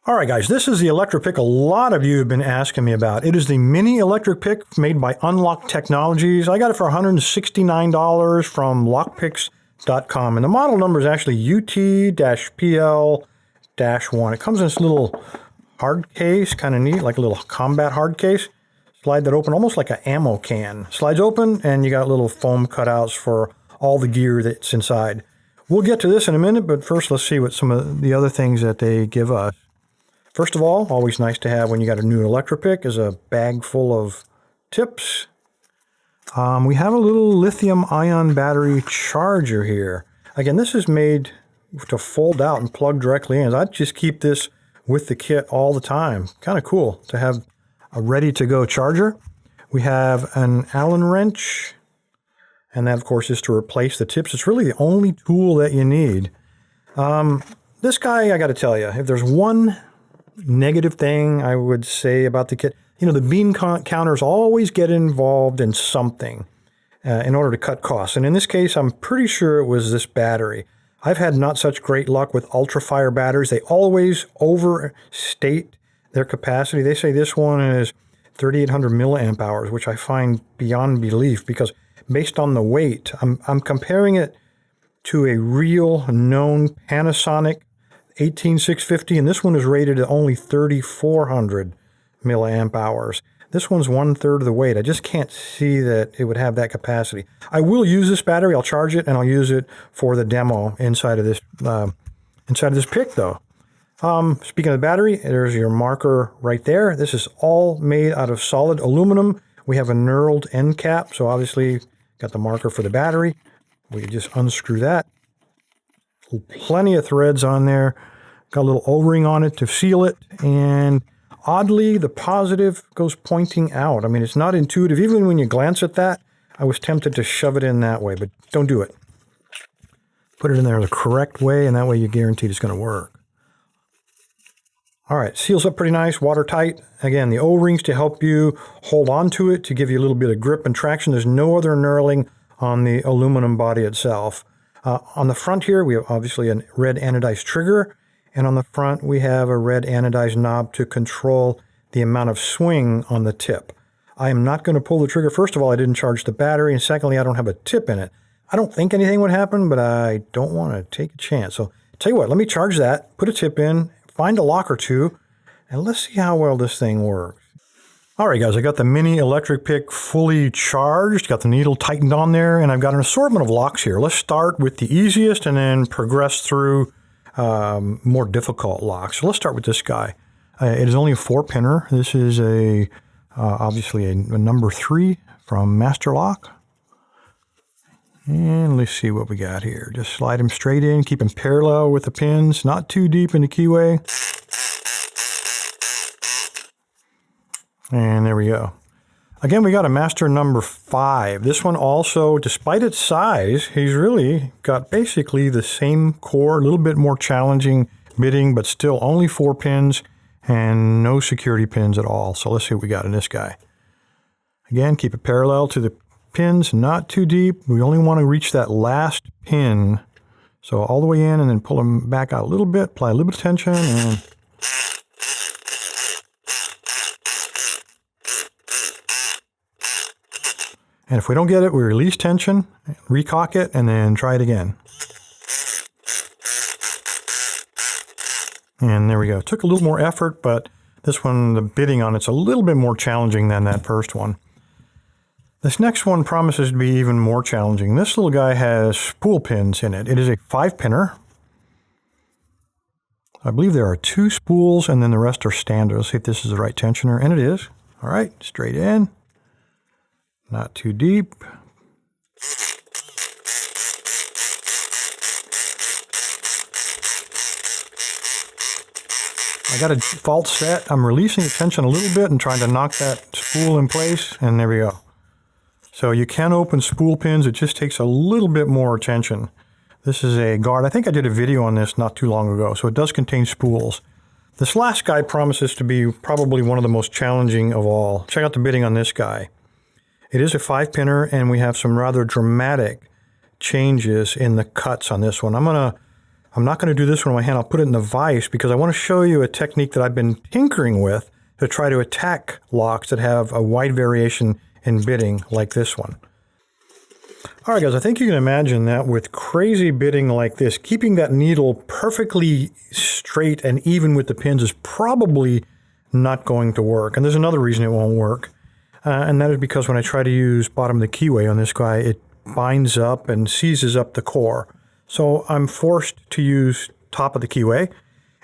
All right, guys, this is the electric pick a lot of you have been asking me about. It is the mini electric pick made by Unlock Technologies. I got it for $169 from lockpicks.com, and the model number is actually UT-PL-1. It comes in this little hard case, kind of neat, like a little combat hard case. Slide that open, almost like an ammo can. Slides open, and you got little foam cutouts for all the gear that's inside. We'll get to this in a minute, but first let's see what some of the other things that they give us. First of all, always nice to have when you got a new electric pick is a bag full of tips. We have a little lithium-ion battery charger here. Again, this is made to fold out and plug directly in. I just keep this with the kit all the time. Kind of cool to have a ready-to-go charger. We have an Allen wrench, and that, of course, is to replace the tips. It's really the only tool that you need. This guy, I got to tell you, if there's one negative thing I would say about the kit, the bean counters always get involved in something in order to cut costs. And in this case, I'm pretty sure it was this battery. I've had not such great luck with ultra-fire batteries. They always overstate their capacity. They say this one is 3,800 milliamp hours, which I find beyond belief because based on the weight, I'm comparing it to a real known Panasonic 18650, and this one is rated at only 3,400 milliamp hours. This one's 1/3 of the weight. I just can't see that it would have that capacity. I will use this battery. I'll charge it, and I'll use it for the demo inside of this pick, though. Speaking of the battery, there's your marker right there. This is all made out of solid aluminum. We have a knurled end cap, so obviously got the marker for the battery. We can just unscrew that. Plenty of threads on there. Got a little O-ring on it to seal it. And oddly, the positive goes pointing out. I mean, it's not intuitive. Even when you glance at that, I was tempted to shove it in that way, but don't do it. Put it in there the correct way, and that way you're guaranteed it's going to work. All right, seals up pretty nice, watertight. Again, the O-rings to help you hold on to it, to give you a little bit of grip and traction. There's no other knurling on the aluminum body itself. On the front here, we have obviously a red anodized trigger, and on the front we have a red anodized knob to control the amount of swing on the tip. I am not going to pull the trigger. First of all, I didn't charge the battery, and secondly, I don't have a tip in it. I don't think anything would happen, but I don't want to take a chance. So tell you what, let me charge that, put a tip in, find a lock or two, and let's see how well this thing works. All right, guys, I got the mini electric pick fully charged, got the needle tightened on there, and I've got an assortment of locks here. Let's start with the easiest and then progress through more difficult locks. So let's start with this guy. It is only a 4-pinner. This is obviously a number 3 from Master Lock. And let's see what we got here. Just slide them straight in, keep them parallel with the pins, not too deep in the keyway. And there we go. Again, we got a master number 5. This one also, despite its size, he's really got basically the same core, a little bit more challenging bitting, but still only 4 pins and no security pins at all. So let's see what we got in this guy. Again, keep it parallel to the pins, not too deep. We only want to reach that last pin. So all the way in and then pull them back out a little bit, apply a little bit of tension, and if we don't get it, we release tension, recock it, and then try it again. And there we go. It took a little more effort, but this one, the bitting on it's a little bit more challenging than that first one. This next one promises to be even more challenging. This little guy has spool pins in it. It is a 5-pinner. I believe there are 2 spools, and then the rest are standard. Let's see if this is the right tensioner, and it is. All right, straight in. Not too deep. I got a default set. I'm releasing the tension a little bit and trying to knock that spool in place, and there we go. So you can open spool pins. It just takes a little bit more attention. This is a guard. I think I did a video on this not too long ago, so it does contain spools. This last guy promises to be probably one of the most challenging of all. Check out the bitting on this guy. It is a 5-pinner, and we have some rather dramatic changes in the cuts on this one. I'm going to I'm not going to do this one in my hand. I'll put it in the vise because I want to show you a technique that I've been tinkering with to try to attack locks that have a wide variation in bitting like this one. All right, guys, I think you can imagine that with crazy bitting like this, keeping that needle perfectly straight and even with the pins is probably not going to work. And there's another reason it won't work, and that is because when I try to use bottom of the keyway on this guy, it binds up and seizes up the core. So I'm forced to use top of the keyway.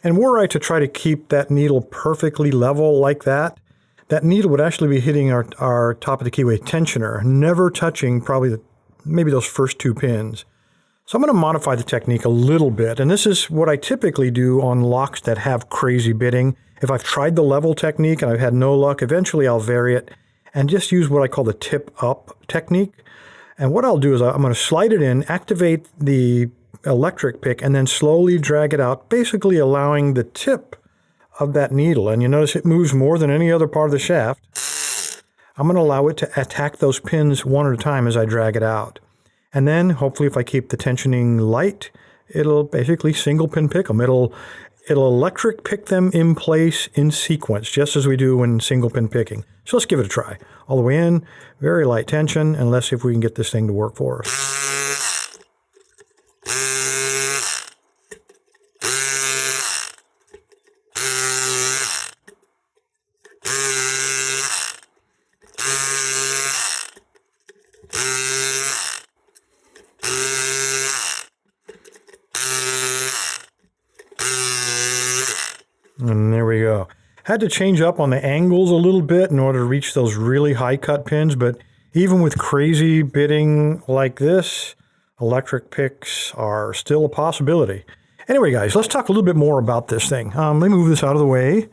And were I to try to keep that needle perfectly level like that, that needle would actually be hitting our top of the keyway tensioner, never touching probably maybe those first two pins. So I'm going to modify the technique a little bit, and this is what I typically do on locks that have crazy bitting. If I've tried the level technique and I've had no luck, eventually I'll vary it and just use what I call the tip up technique. And what I'll do is I'm going to slide it in, activate the electric pick, and then slowly drag it out, basically allowing the tip of that needle, and you notice it moves more than any other part of the shaft. I'm going to allow it to attack those pins one at a time as I drag it out. And then, hopefully, if I keep the tensioning light, it'll basically single pin pick them. It'll electric pick them in place in sequence, just as we do when single pin picking. So let's give it a try. All the way in, very light tension, and let's see if we can get this thing to work for us. And there we go. Had to change up on the angles a little bit in order to reach those really high cut pins, but even with crazy bitting like this, electric picks are still a possibility. Anyway, guys, let's talk a little bit more about this thing. Let me move this out of the way,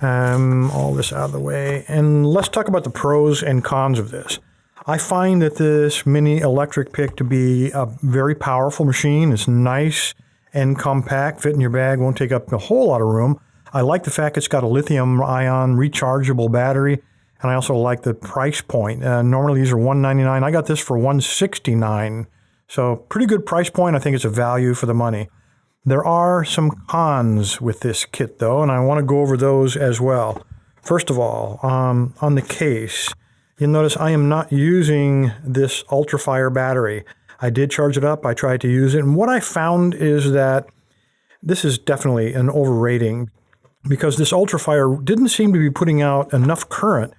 all this out of the way, and let's talk about the pros and cons of this. I find that this mini electric pick to be a very powerful machine. It's nice and compact, fit in your bag, won't take up a whole lot of room. I like the fact it's got a lithium-ion rechargeable battery, and I also like the price point. Normally these are $199. I got this for $169, so pretty good price point. I think it's a value for the money. There are some cons with this kit, though, and I want to go over those as well. First of all, on the case, you'll notice I am not using this UltraFire battery. I did charge it up. I tried to use it, and what I found is that this is definitely an overrating, because this UltraFire didn't seem to be putting out enough current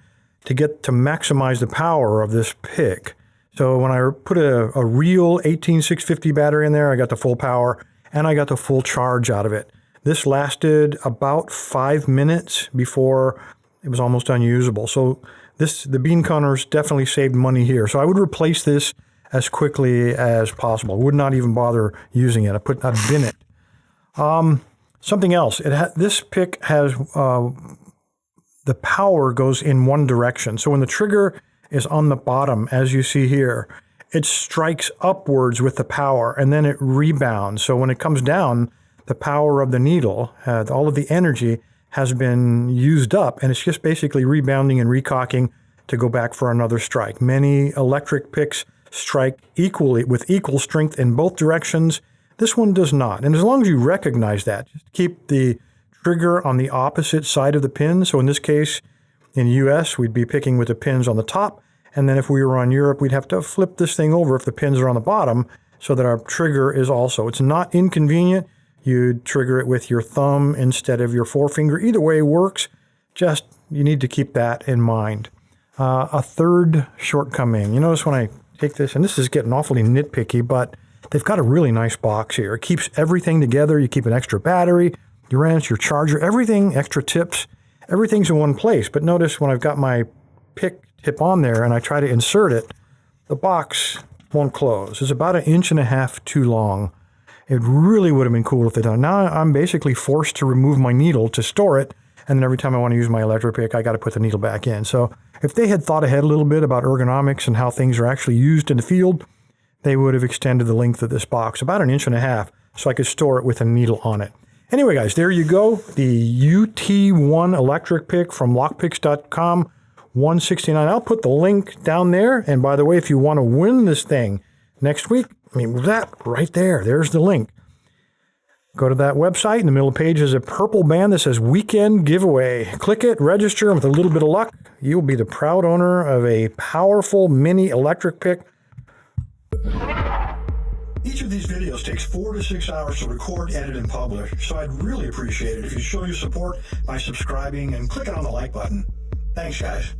to maximize the power of this pick. So when I put a real 18650 battery in there, I got the full power and I got the full charge out of it. This lasted about 5 minutes before it was almost unusable. So the bean counters definitely saved money here. So I would replace this as quickly as possible. I would not even bother using it. I'd bin it. Something else, this pick has, the power goes in one direction. So when the trigger is on the bottom, as you see here, it strikes upwards with the power and then it rebounds. So when it comes down, the power of the needle, all of the energy has been used up, and it's just basically rebounding and recocking to go back for another strike. Many electric picks strike equally with equal strength in both directions. This one does not. And as long as you recognize that, just keep the trigger on the opposite side of the pin. So in this case, in the US, we'd be picking with the pins on the top. And then if we were on Europe, we'd have to flip this thing over if the pins are on the bottom so that our trigger is also. It's not inconvenient. You'd trigger it with your thumb instead of your forefinger. Either way works. Just, you need to keep that in mind. A third shortcoming. You notice when I take this, and this is getting awfully nitpicky, but they've got a really nice box here. It keeps everything together. You keep an extra battery, your wrench, your charger, everything, extra tips, everything's in one place. But notice when I've got my pick tip on there and I try to insert it, the box won't close. It's about 1.5 inches too long. It really would have been cool if they'd done it. Now I'm basically forced to remove my needle to store it, and then every time I want to use my electric pick, I got to put the needle back in. So if they had thought ahead a little bit about ergonomics and how things are actually used in the field, they would have extended the length of this box about 1.5 inches so I could store it with a needle on it. Anyway, guys, there you go. The UT-1 electric pick from lockpicks.com, $169. I'll put the link down there. And by the way, if you want to win this thing next week, I mean, that right there, there's the link. Go to that website. In the middle of the page is a purple band that says Weekend Giveaway. Click it, register, and with a little bit of luck, you'll be the proud owner of a powerful mini electric pick. Each of these videos takes 4 to 6 hours to record, edit, and publish, so I'd really appreciate it if you show your support by subscribing and clicking on the like button. Thanks, guys.